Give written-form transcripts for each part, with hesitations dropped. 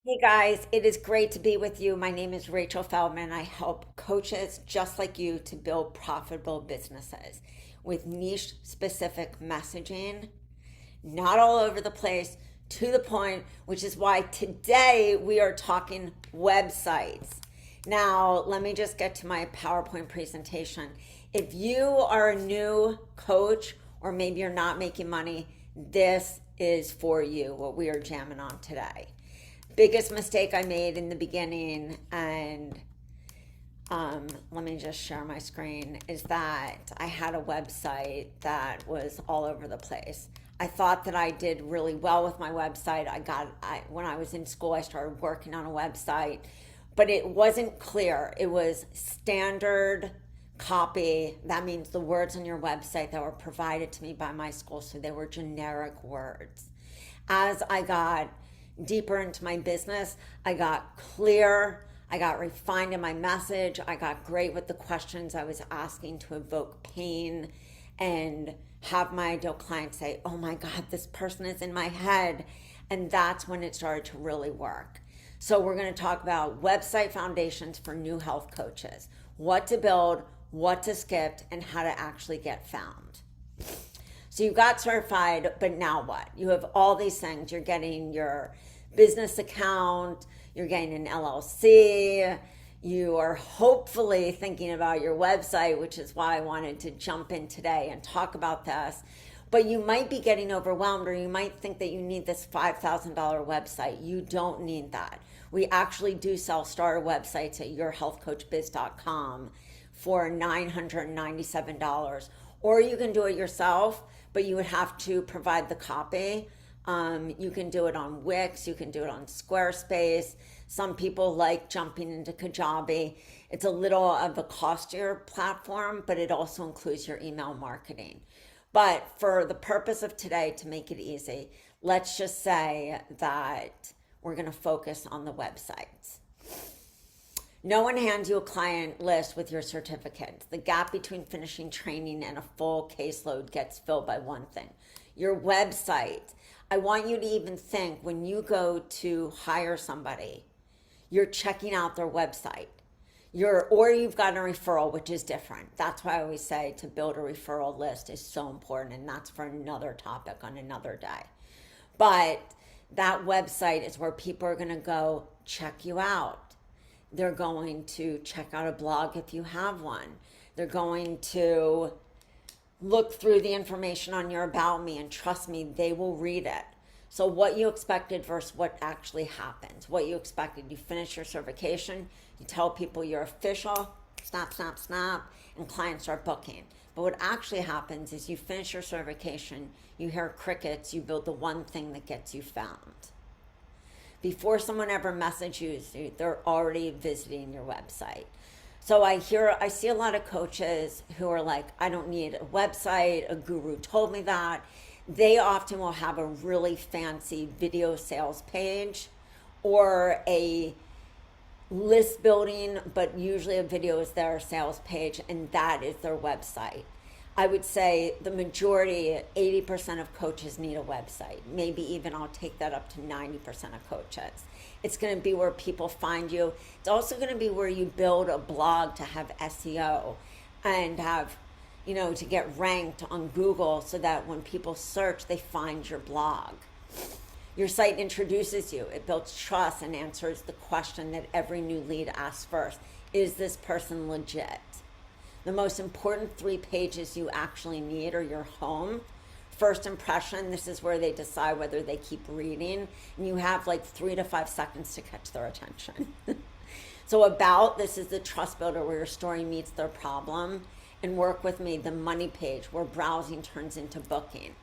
Hey guys, it is great to be with you. My name is Rachel Feldman. I help coaches just like you to build profitable businesses with niche specific messaging, not all over the place, to the point, which is why today we are talking websites. Now, let me just get to my PowerPoint presentation. If you are a new coach or maybe you're not making money, this is for you, what we are jamming on today. Biggest mistake I made in the beginning, and let me just share my screen, is that I had a website that was all over the place. I thought that I did really well with my website. When I was in school, I started working on a website, but it wasn't clear. It was standard copy. That means the words on your website that were provided to me by my school, so they were generic words. As I got deeper into my business, I got clear, I got refined in my message, I got great with the questions I was asking to evoke pain and have my ideal client say, oh my God, this person is in my head. And that's when it started to really work. So, we're going to talk about website foundations for new health coaches, what to build, what to skip, and how to actually get found. So you got certified, but now what? You have all these things. You're getting your business account, you're getting an LLC, you are hopefully thinking about your website, which is why I wanted to jump in today and talk about this. But you might be getting overwhelmed, or you might think that you need this $5,000 website. You don't need that. We actually do sell starter websites at yourhealthcoachbiz.com for $997. Or you can do it yourself, but you would have to provide the copy. You can do it on Wix, you can do it on Squarespace. Some people like jumping into Kajabi. It's a little of a costier platform, but it also includes your email marketing. But for the purpose of today, to make it easy, let's just say that we're going to focus on the websites. No one hands you a client list with your certificate. The gap between finishing training and a full caseload gets filled by one thing: your website. I want you to even think when you go to hire somebody, you're checking out their website. Or you've got a referral, which is different. That's why I always say to build a referral list is so important, and that's for another topic on another day. But that website is where people are going to go check you out. They're going to check out a blog if you have one. They're going to look through the information on your About Me, and trust me, they will read it. So, what you expected versus what actually happens. What you expected, you finish your certification, you tell people you're official, snap, snap, snap, and clients start booking. But what actually happens is you finish your certification, you hear crickets, you build the one thing that gets you found. Before someone ever messages you, they're already visiting your website. So I see a lot of coaches who are like, I don't need a website, a guru told me that. They often will have a really fancy video sales page or a list building, but usually a video is their sales page, and that is their website. I would say the majority, 80% of coaches need a website. Maybe even I'll take that up to 90% of coaches. It's going to be where people find you. It's also going to be where you build a blog to have SEO and have, to get ranked on Google so that when people search, they find your blog. Your site introduces you, it builds trust and answers the question that every new lead asks first: is this person legit? The most important 3 pages you actually need are your home, first impression. This is where they decide whether they keep reading, and you have like 3 to 5 seconds to catch their attention. So, about, this is the trust builder where your story meets their problem. And work with me, the money page where browsing turns into booking.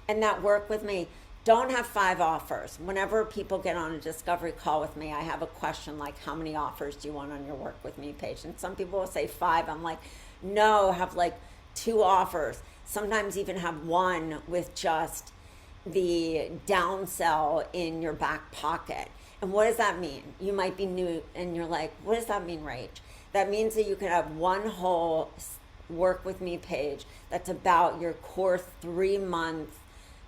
And that work with me, don't have 5 offers. Whenever people get on a discovery call with me, I have a question like, how many offers do you want on your work with me page? And some people will say 5. I'm like, no, have like 2 offers. Sometimes even have one with just the downsell in your back pocket. And what does that mean? You might be new and you're like, what does that mean, Rach? That means that you could have one whole work with me page that's about your core 3 month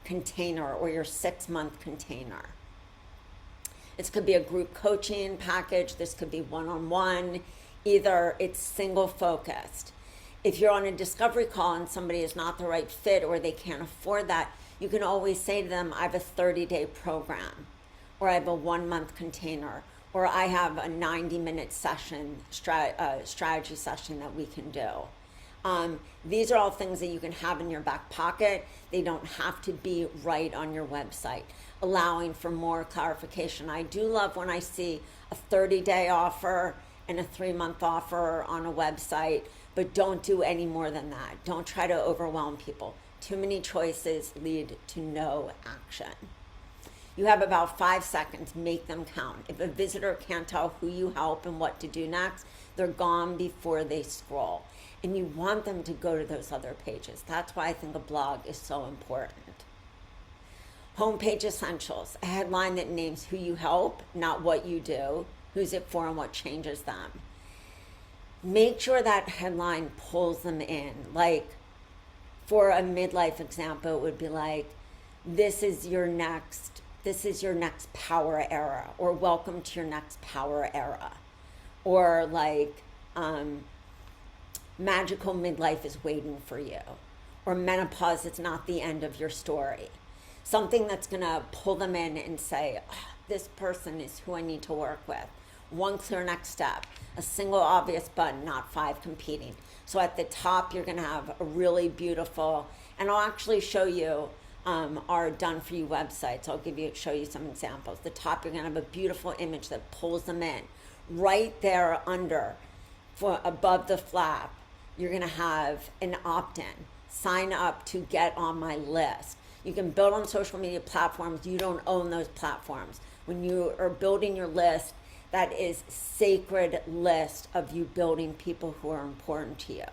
container or your 6 month container. This could be a group coaching package. This could be one-on-one. Either it's single focused. If you're on a discovery call and somebody is not the right fit or they can't afford that, you can always say to them, I have a 30-day program, or I have a 1-month container, or I have a 90-minute session, strategy session that we can do. These are all things that you can have in your back pocket. They don't have to be right on your website, allowing for more clarification. I do love when I see a 30-day offer and a 3-month offer on a website, but don't do any more than that. Don't try to overwhelm people. Too many choices lead to no action. You have about 5 seconds, make them count. If a visitor can't tell who you help and what to do next, they're gone before they scroll. And you want them to go to those other pages. That's why I think a blog is so important. Homepage essentials, a headline that names who you help, not what you do, who's it for and what changes them. Make sure that headline pulls them in. Like for a midlife example, it would be like, this is your next power era, or welcome to your next power era. Or like, magical midlife is waiting for you, or menopause is not the end of your story. Something that's gonna pull them in and say, oh, this person is who I need to work with. One clear next step, a single obvious button, not 5 competing. So at the top, you're gonna have a really beautiful, and I'll actually show you our done for you websites. I'll show you some examples. The top, you're gonna have a beautiful image that pulls them in. Right there under, above the flap, you're gonna have an opt-in. Sign up to get on my list. You can build on social media platforms. You don't own those platforms. When you are building your list, that is sacred list of you building people who are important to you.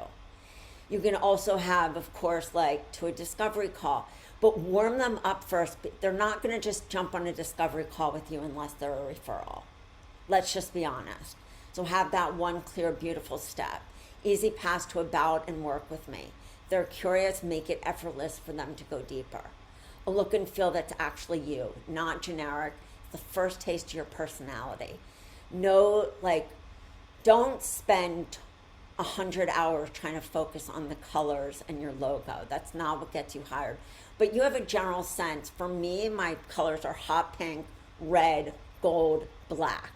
You can also have, of course, like to a discovery call, but warm them up first. They're not gonna just jump on a discovery call with you unless they're a referral. Let's just be honest. So have that one clear, beautiful step. Easy pass to about and work with me. If they're curious, make it effortless for them to go deeper. A look and feel that's actually you, not generic. The first taste of your personality. No, like, don't spend 100 hours trying to focus on the colors and your logo. That's not what gets you hired. But you have a general sense. For me, my colors are hot pink, red, gold, black,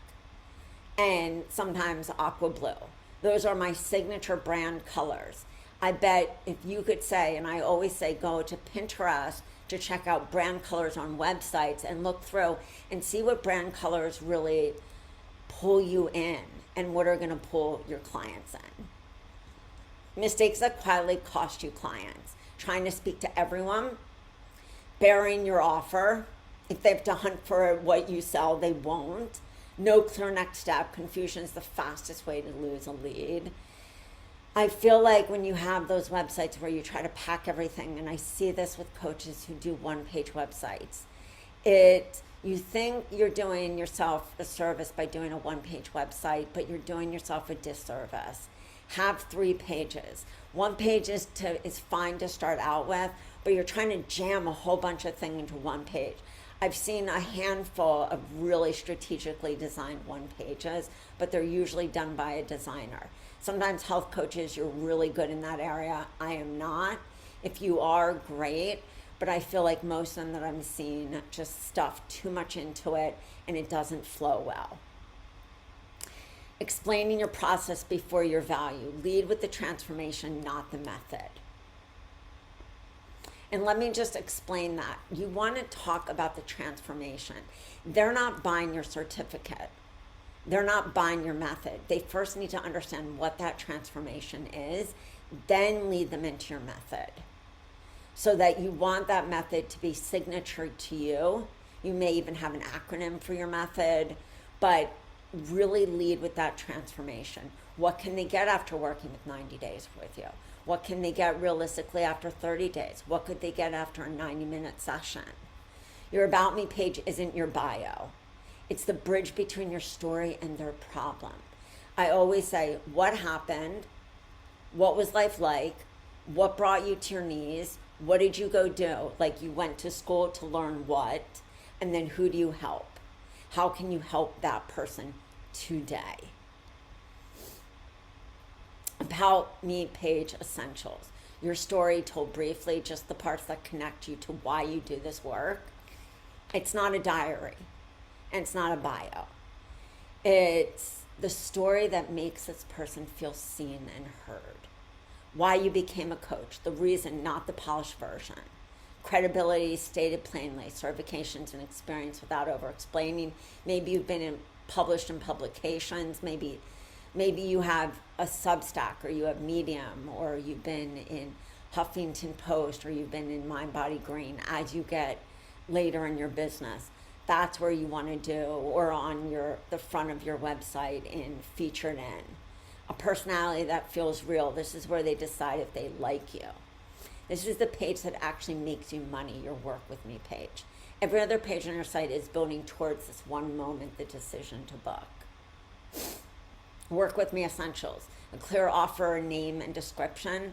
and sometimes aqua blue. Those are my signature brand colors. I bet if you could say, and I always say, go to Pinterest to check out brand colors on websites and look through and see what brand colors really pull you in and what are going to pull your clients in. Mistakes that quietly cost you clients. Trying to speak to everyone, burying your offer. If they have to hunt for what you sell, they won't. No clear next step. Confusion is the fastest way to lose a lead. I feel like when you have those websites where you try to pack everything, and I see this with coaches who do one-page websites, you think you're doing yourself a service by doing a one-page website, but you're doing yourself a disservice. Have 3 pages. 1 page is fine to start out with, but you're trying to jam a whole bunch of things into 1 page. I've seen a handful of really strategically designed 1 pages, but they're usually done by a designer. Sometimes health coaches, you're really good in that area. I am not. If you are, great. But I feel like most of them that I'm seeing just stuff too much into it and it doesn't flow well. Explaining your process before your value. Lead with the transformation, not the method. And let me just explain that. You want to talk about the transformation. They're not buying your certificate. They're not buying your method. They first need to understand what that transformation is, then lead them into your method. So that you want that method to be signature to you. You may even have an acronym for your method, but really lead with that transformation. What can they get after working with 90 days with you? What can they get realistically after 30 days? What could they get after a 90-minute session? Your About Me page isn't your bio. It's the bridge between your story and their problem. I always say, what happened? What was life like? What brought you to your knees? What did you go do? Like you went to school to learn what? And then who do you help? How can you help that person today? About Me page essentials. Your story told briefly, just the parts that connect you to why you do this work. It's not a diary, and it's not a bio. It's the story that makes this person feel seen and heard. Why you became a coach, the reason, not the polished version. Credibility stated plainly, certifications and experience without over explaining. Maybe you've been published in publications, maybe you have a Substack, or you have Medium, or you've been in Huffington Post, or you've been in Mind Body Green. As you get later in your business, that's where you want to do, or on the front of your website in featured in. A personality that feels real. This is where they decide if they like you. This is the page that actually makes you money, your Work With Me page. Every other page on your site is building towards this one moment, the decision to book. Work With Me essentials. A clear offer, name, and description.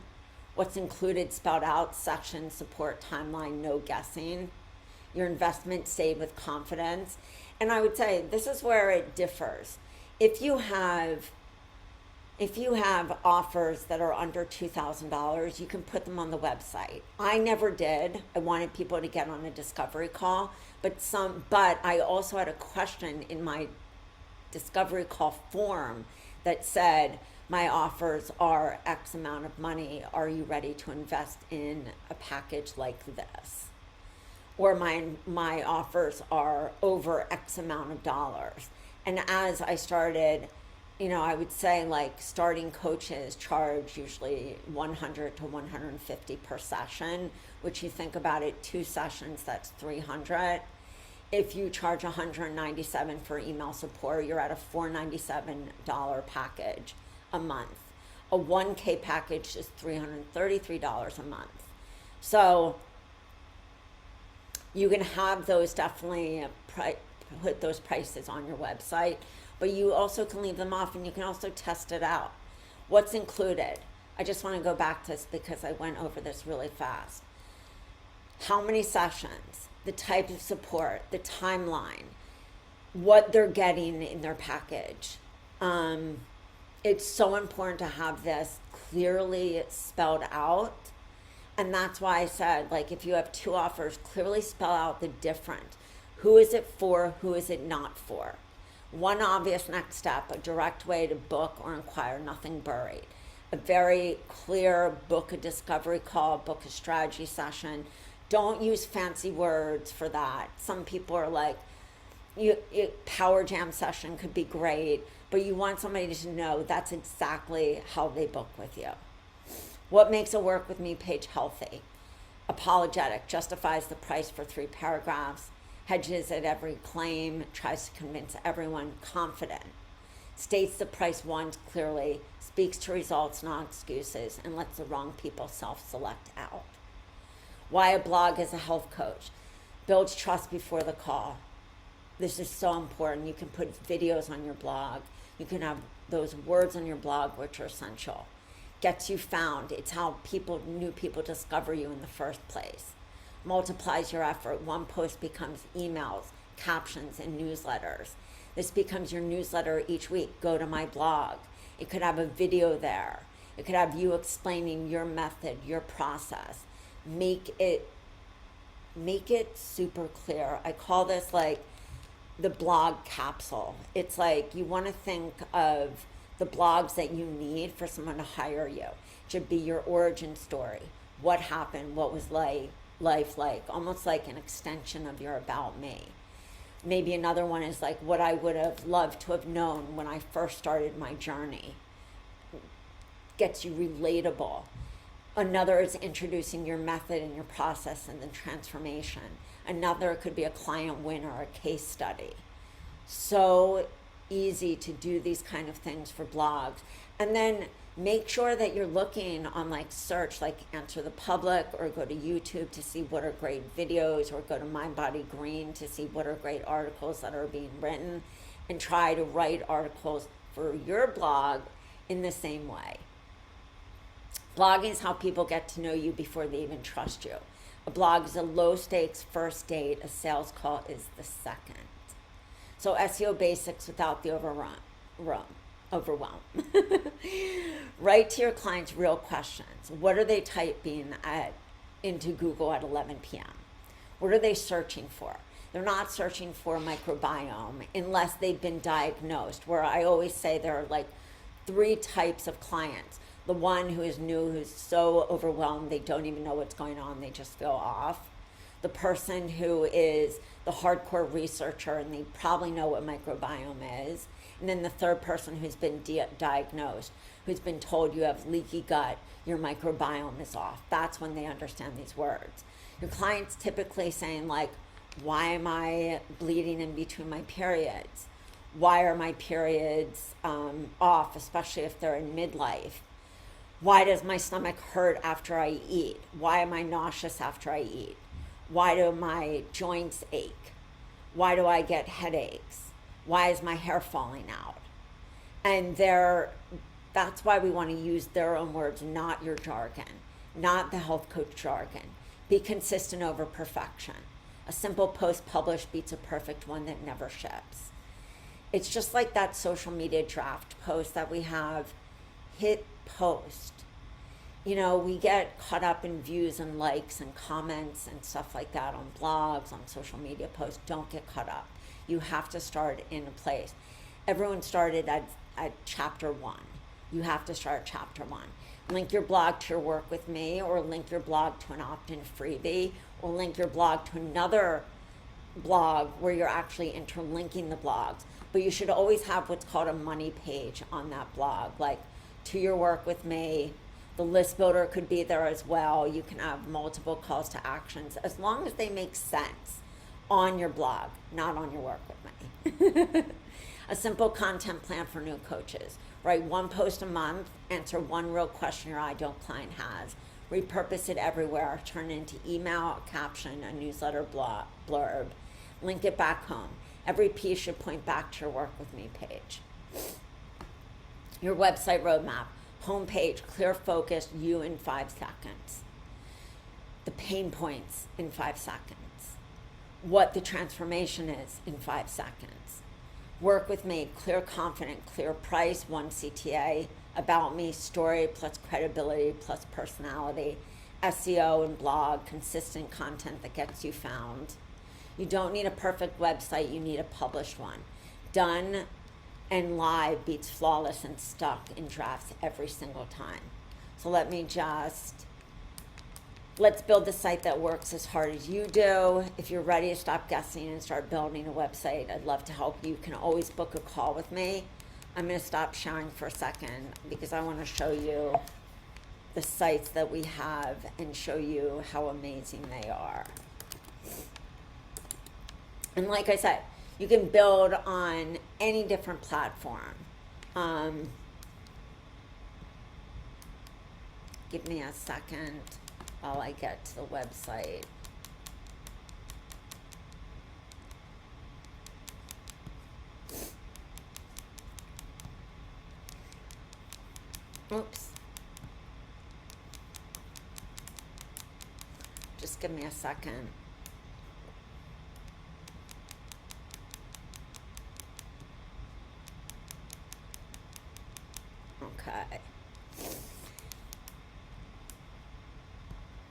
What's included spelled out, section, support, timeline, no guessing. Your investment saved with confidence. And I would say this is where it differs. If you have offers that are under $2,000, you can put them on the website. I never did. I wanted people to get on a discovery call, but I also had a question in my discovery call form that said, my offers are X amount of money. Are you ready to invest in a package like this? Or my offers are over X amount of dollars. And as I started, I would say like starting coaches charge usually 100 to 150 per session, which you think about it, 2 sessions, that's 300. If you charge $197 for email support, you're at a $497 package a month. A 1K package is $333 a month. So you can have those definitely put those prices on your website, but you also can leave them off, and you can also test it out. What's included? I just want to go back to this because I went over this really fast. How many sessions, the type of support, the timeline, what they're getting in their package. It's so important to have this clearly spelled out. And that's why I said, like, if you have 2 offers, clearly spell out the difference. Who is it for? Who is it not for? One obvious next step, a direct way to book or inquire, nothing buried. A very clear book a discovery call, book a strategy session. Don't use fancy words for that. Some people are like, power jam session could be great, but you want somebody to know that's exactly how they book with you. What makes a Work With Me page healthy? Apologetic, justifies the price for 3 paragraphs, hedges at every claim, tries to convince everyone, confident, states the price once clearly, speaks to results, not excuses, and lets the wrong people self-select out. Why a blog as a health coach? Builds trust before the call. This is so important. You can put videos on your blog. You can have those words on your blog, which are essential. Gets you found. It's how new people discover you in the first place. Multiplies your effort. One post becomes emails, captions, and newsletters. This becomes your newsletter each week. Go to my blog. It could have a video there. It could have you explaining your method, your process. Make it super clear. I call this like the blog capsule. It's like you want to think of the blogs that you need for someone to hire you. It should be your origin story. What happened? What was life like? Almost like an extension of your About Me. Maybe another one is like what I would have loved to have known when I first started my journey. Gets you relatable. Another is introducing your method and your process and the transformation. Another could be a client win or a case study. So easy to do these kind of things for blogs. And then make sure that you're looking on like search, like Answer the Public, or go to YouTube to see what are great videos, or go to Mind Body Green to see what are great articles that are being written, and try to write articles for your blog in the same way. Blogging is how people get to know you before they even trust you. A blog is a low stakes first date. A sales call is the second. So SEO basics without the overwhelm. Write to your clients real questions. What are they typing into Google at 11 p.m.? What are they searching for? They're not searching for microbiome unless they've been diagnosed, where I always say there are like 3 types of clients. The one who is new, who's so overwhelmed they don't even know what's going on, they just feel off. The person who is the hardcore researcher and they probably know what microbiome is. And then the third person who's been diagnosed, who's been told you have leaky gut, your microbiome is off. That's when they understand these words. Your client's typically saying like, why am I bleeding in between my periods? Why are my periods off, especially if they're in midlife? Why does my stomach hurt after I eat? Why am I nauseous after I eat? Why do my joints ache? Why do I get headaches? Why is my hair falling out? And that's why we want to use their own words, not your jargon, not the health coach jargon. Be consistent over perfection. A simple post published beats a perfect one that never ships. It's just like that social media draft post that we have. Hit post. You know, we get caught up in views and likes and comments and stuff like that on blogs, on social media posts. Don't get caught up. You have to start in a place. Everyone started at chapter 1. You have to start at chapter 1. Link your blog to your work with me, or link your blog to an opt-in freebie, or link your blog to another blog where you're actually interlinking the blogs. But you should always have what's called a money page on that blog, like to your work with me. The list builder could be there as well. You can have multiple calls to actions as long as they make sense on your blog, not on your work with me. A simple content plan for new coaches. Write 1 post a month, answer 1 real question your ideal client has. Repurpose it everywhere, turn it into email, a caption, a newsletter blurb. Link it back home. Every piece should point back to your work with me page. Your website roadmap. Homepage, clear focus, you in 5 seconds. The pain points in 5 seconds. What the transformation is in 5 seconds. Work with me, clear, confident, clear price, 1 CTA, about me, story plus credibility plus personality, SEO and blog, consistent content that gets you found. You don't need a perfect website, you need a published one. Done and live beats flawless and stuck in drafts every single time. So let's build the site that works as hard as you do. If you're ready to stop guessing and start building a website, I'd love to help you. You can always book a call with me. I'm going to stop sharing for a second because I want to show you the sites that we have and show you how amazing they are. And like I said, you can build on any different platform. Give me a second while I get to the website. Oops. Just give me a second. Okay.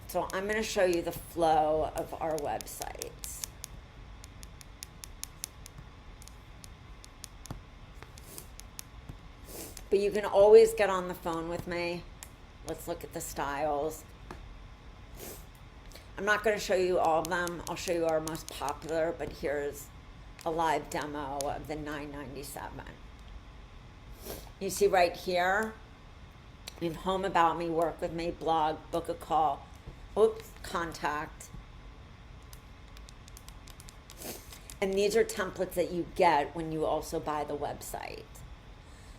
So I'm going to show you the flow of our websites. But you can always get on the phone with me. Let's look at the styles. I'm not going to show you all of them. I'll show you our most popular, but here's a live demo of the 997. You see right here, we have home, about me, work with me, blog, book a call, contact. And these are templates that you get when you also buy the website.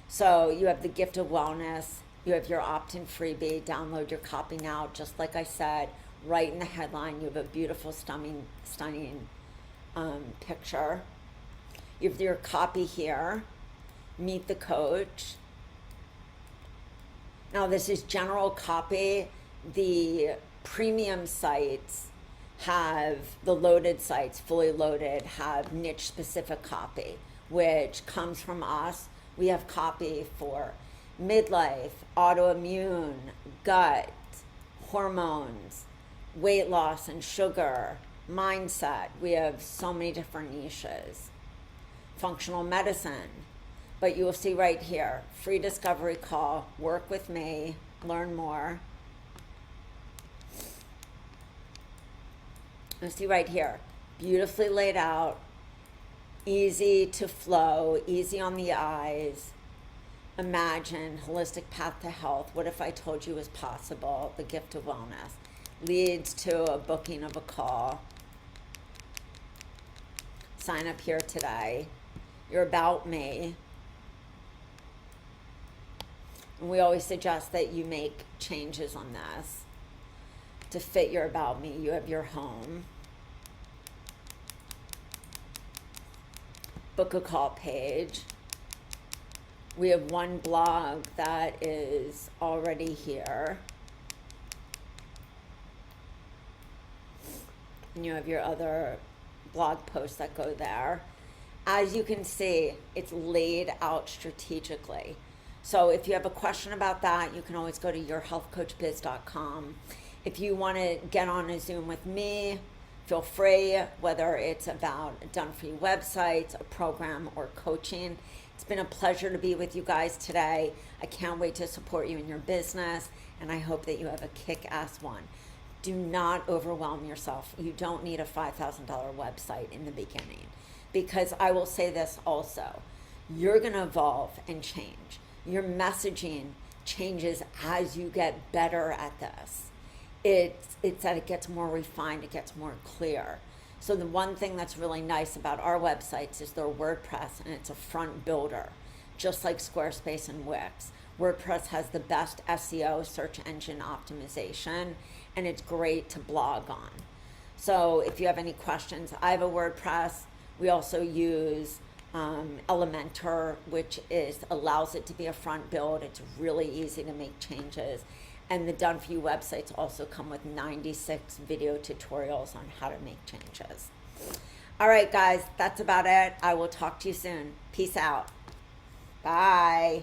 So you have the gift of wellness, you have your opt-in freebie, download your copy now, just like I said, right in the headline, you have a beautiful, stunning picture. You have your copy here, meet the coach. Now this is general copy. The premium sites have the loaded sites, fully loaded, have niche specific copy, which comes from us. We have copy for midlife, autoimmune, gut, hormones, weight loss and sugar, mindset. We have so many different niches. Functional medicine. But you will see right here, free discovery call, work with me, learn more. You'll see right here, beautifully laid out, easy to flow, easy on the eyes. Imagine, holistic path to health. What if I told you was possible? The gift of wellness leads to a booking of a call. Sign up here today. You're about me. And we always suggest that you make changes on this to fit your about me. You have your home. Book a call page. We have one blog that is already here. And you have your other blog posts that go there. As you can see, it's laid out strategically. So if you have a question about that, you can always go to yourhealthcoachbiz.com. If you want to get on a Zoom with me, feel free, whether it's about done-for-you websites, a program, or coaching. It's been a pleasure to be with you guys today. I can't wait to support you in your business, and I hope that you have a kick-ass one. Do not overwhelm yourself. You don't need a $5,000 website in the beginning, because I will say this also. You're going to evolve and change. Your messaging changes as you get better at this. It's that it gets more refined, it gets more clear. So the one thing that's really nice about our websites is they're WordPress, and it's a front builder, just like Squarespace and Wix. WordPress has the best SEO, search engine optimization, and it's great to blog on. So if you have any questions, I have a WordPress. We also use Elementor, which allows it to be a front build. It's really easy to make changes. And the Done For You websites also come with 96 video tutorials on how to make changes. All right, guys, that's about it. I will talk to you soon. Peace out. Bye.